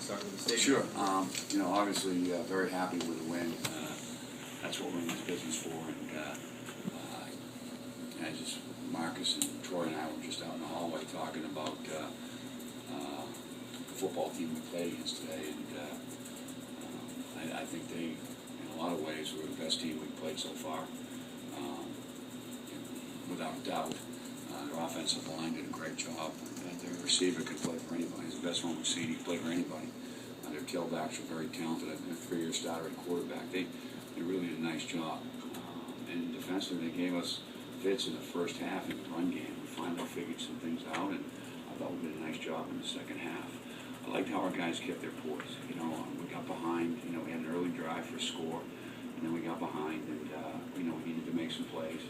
start with the state. Sure. You know, obviously, very happy with the win. That's what we're in this business for. And I just, Marcus and Troy and I were just out in the hallway talking about the football team we played against today. And I think they, in a lot of ways, were the best team we've played so far. Without a doubt. Their offensive line did a great job. Their receiver could play for anybody. He's the best one we've seen. He can play for anybody. Their tailbacks were very talented. A 3-year starter at quarterback. They really did a nice job. And defensively, they gave us fits in the first half in the run game. We finally figured some things out, and I thought we did a nice job in the second half. I liked how our guys kept their poise. You know, we got behind. You know, we had an early drive for a score, and then we got behind, and you know, we needed to make some plays.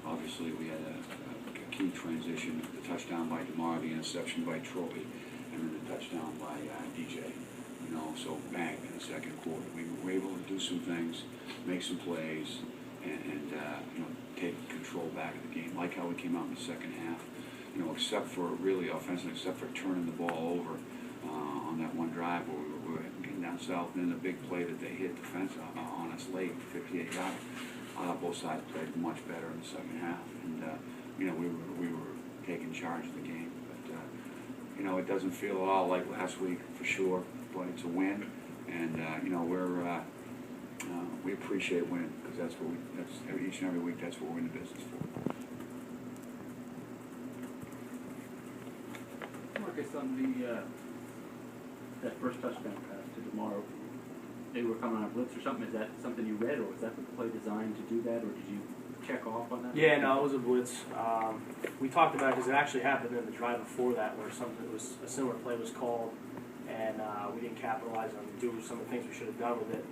Obviously, we had a key transition, the touchdown by DeMar, the interception by Troy, and then the touchdown by DJ. You know, so bang in the second quarter. We were able to do some things, make some plays, and you know, take control back of the game. Like how we came out in the second half. You know, except for really offensively, except for turning the ball over on that one drive where we were getting down south, and then the big play that they hit defense on us late, 58 yards. Both sides played much better in the second half, and you know, we were taking charge of the game. But you know, it doesn't feel at all like last week for sure, but it's a win, and you know, we appreciate winning because that's what each and every week that's what we're in the business for. Marcus, on that first touchdown pass to DeMar, they were coming on a blitz or something. Is that something you read, or was that the play designed to do that, or did you check off on that? Yeah, no, it was a blitz. We talked about it because it actually happened in the drive before that, where a similar play was called, and we didn't capitalize on doing some of the things we should have done with it.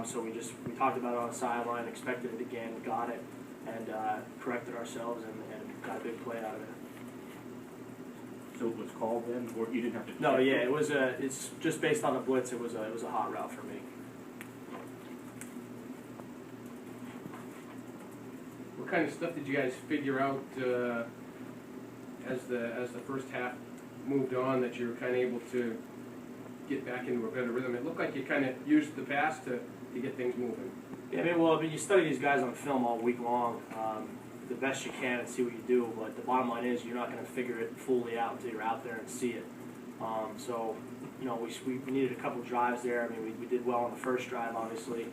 So we talked about it on the sideline, expected it again, got it, and corrected ourselves, and got a big play out of it. So it was called then, or you didn't have to? No, yeah, it was it's just based on the blitz. It was a hot route for me. What kind of stuff did you guys figure out as the first half moved on that you were kind of able to get back into a better rhythm? It looked like you kind of used the pass to get things moving. Yeah, I mean, you study these guys on film all week long, the best you can, and see what you do. But the bottom line is, you're not going to figure it fully out until you're out there and see it. So, you know, we needed a couple drives there. I mean, we did well on the first drive, obviously.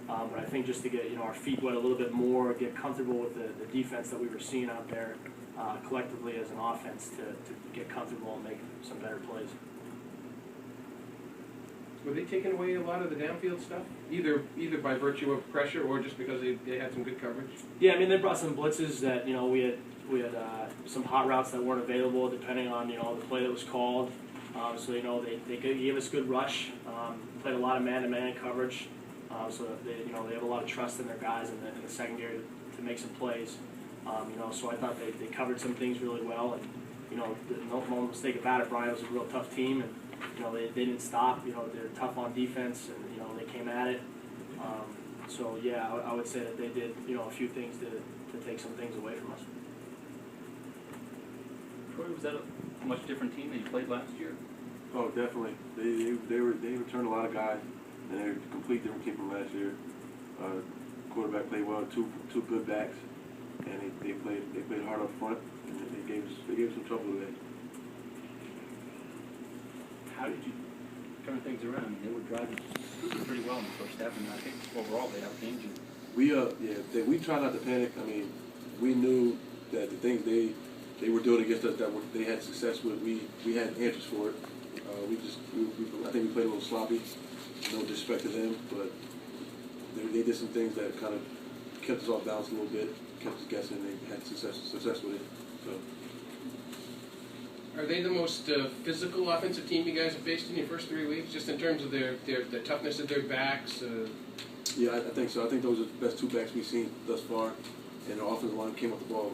But I think just to get, you know, our feet wet a little bit more, get comfortable with the defense that we were seeing out there collectively as an offense to get comfortable and make some better plays. Were they taking away a lot of the downfield stuff, either by virtue of pressure or just because they had some good coverage? Yeah, I mean, they brought some blitzes that, you know, we had some hot routes that weren't available depending on, you know, the play that was called. So, you know, they gave us good rush, played a lot of man-to-man coverage. So they have a lot of trust in their guys in the secondary to make some plays. You know, so I thought they covered some things really well, and you know, no mistake about it, Bryant was a real tough team, and you know, they didn't stop. You know, they're tough on defense, and you know, they came at it. So yeah, I would say that they did, you know, a few things to take some things away from us. Troy, was that a much different team than you played last year? Oh, definitely. They returned a lot of guys. And they're a complete different team from last year. Quarterback played well, two good backs, and they played hard up front, and they gave us some trouble today. How did you turn things around? They were driving pretty well in the first half, and I think overall they outgained you. We tried not to panic. I mean, we knew that the things they were doing against us that they had success with, we had answers for it. I think we played a little sloppy. No disrespect to them, but they did some things that kind of kept us off balance a little bit, kept us guessing, and they had success with it. So. Are they the most physical offensive team you guys have faced in your first 3 weeks, just in terms of the toughness of their backs? Yeah, I think so. I think those are the best two backs we've seen thus far, and the offensive line came up the ball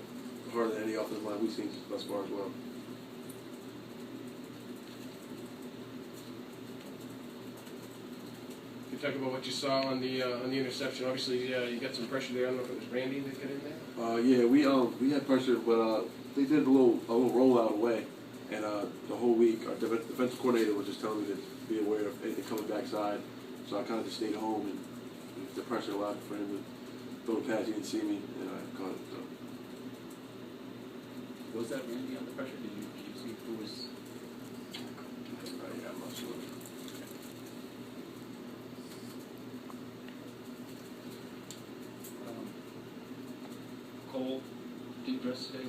harder than any offensive line we've seen thus far as well. Talk about what you saw on the interception. Obviously, you got some pressure there. I don't know if it was Randy that got in there. Yeah, we had pressure, but they did a little rollout away, And the whole week, our defensive coordinator was just telling me to be aware of anything coming backside. So I kind of just stayed home, and the pressure allowed for him to throw the pass. He didn't see me, and I caught it. So. Was that Randy under pressure? Did you see who was? Yeah, I'm not sure. Cole, deep rest today.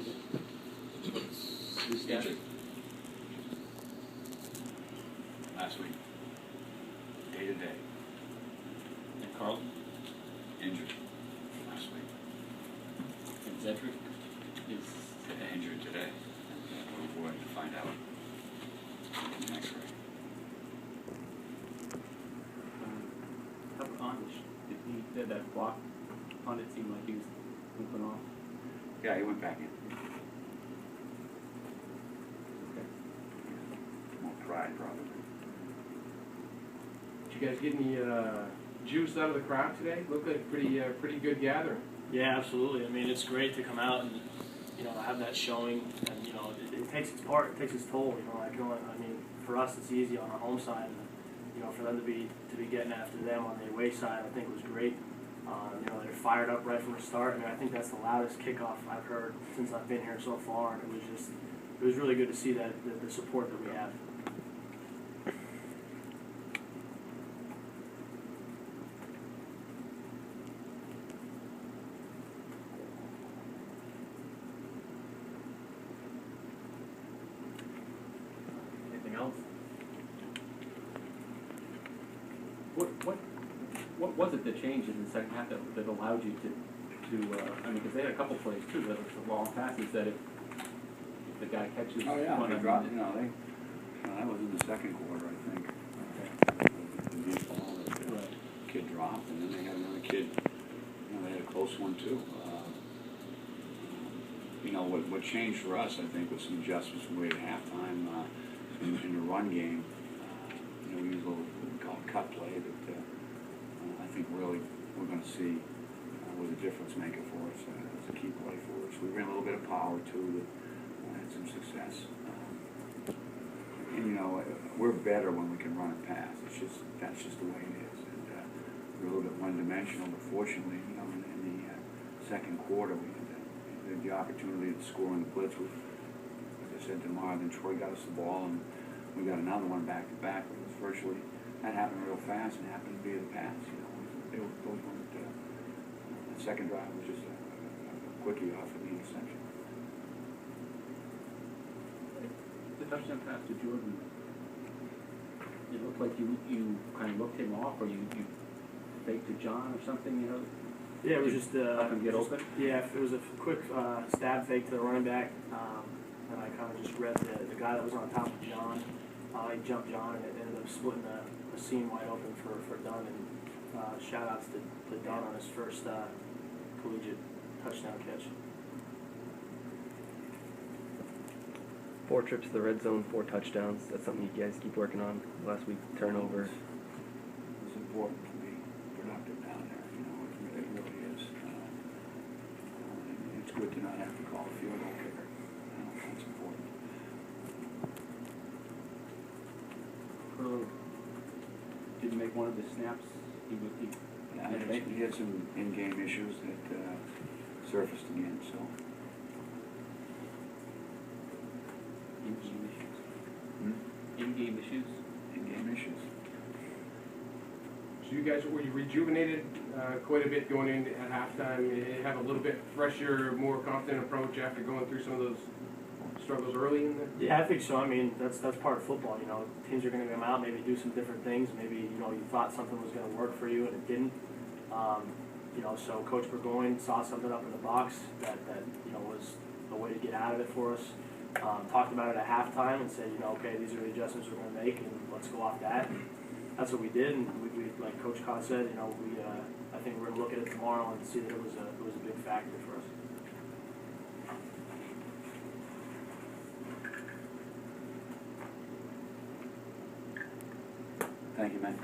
Who's Injured. Last week. Day to day. And Carl Injured. Last week. and Zedrick is. Injured today. We're going to find out. In the X-ray. How about Anish? Did he did that block on it seem like he was moving off? Yeah, he went back in. Okay. More pride, probably. Did you guys get any juice out of the crowd today? Looked like a pretty good gathering. Yeah, absolutely. I mean, it's great to come out and, you know, have that showing, and, you know, it takes its part, it takes its toll, you know. I mean, for us, it's easy on our home side, and, you know, for them to be getting after them on the away side, I think was great. You know, they're fired up right from the start. I mean, I think that's the loudest kickoff I've heard since I've been here so far, and it was really good to see that the support that we have. Anything else? What was it that changed in the second half that allowed you to I mean, because they had a couple plays too, that was the long passes that if the guy catches Oh yeah, one they of dropped. them. You know, that was in the second quarter, I think. Okay. The deep ball that the Right. kid dropped, and then they had another kid. You know, they had a close one too. You know, what changed for us, I think, was some adjustments we made at halftime in the run game. You know, we used a little what we call cut play that I think really we're going to see was a difference maker for us. It's a key play for us. We ran a little bit of power too that had some success. And you know, we're better when we can run and pass. That's just the way it is. And we're a little bit one-dimensional, but fortunately, you know, in the second quarter, we had the opportunity to score in the blitz. With, as I said to Marv, then Troy got us the ball, and we got another one back to back. It was virtually that happened real fast and happened to be the pass. You know, those weren't. The second drive was just a quickie off of the interception. The touchdown pass to Jordan, it looked like you kind of looked him off, or you faked to John or something, you know? Yeah, it was just Help him get open? Yeah, it was a quick stab fake to the running back, and I kind of just read the guy that was on top of John. He jumped John, and it ended up splitting the seam wide open for Dunn. And shout outs to Dunn on his first collegiate touchdown catch. 4 trips to the red zone, 4 touchdowns. That's something you guys keep working on. Last week, turnover. It's important to be productive down there. You know, it really is. It's good to not have to call a field goal kicker. That's important. Curler didn't make one of the snaps. Yeah, he had some in-game issues that surfaced again. So. In-game issues. Hmm? In-game issues. In-game issues. So you guys, were you rejuvenated quite a bit going in at halftime? You have a little bit fresher, more confident approach after going through some of those struggles early in the... Yeah, I think so. I mean, that's part of football. You know, teams are going to come out, maybe do some different things. Maybe, you know, you thought something was going to work for you and it didn't. You know, so Coach Burgoyne saw something up in the box that you know was a way to get out of it for us. Talked about it at halftime and said, you know, okay, these are the adjustments we're going to make, and let's go off that. And that's what we did, and we like Coach Cos said, you know, I think we're going to look at it tomorrow and see that it was a big factor for us. Thank you, man.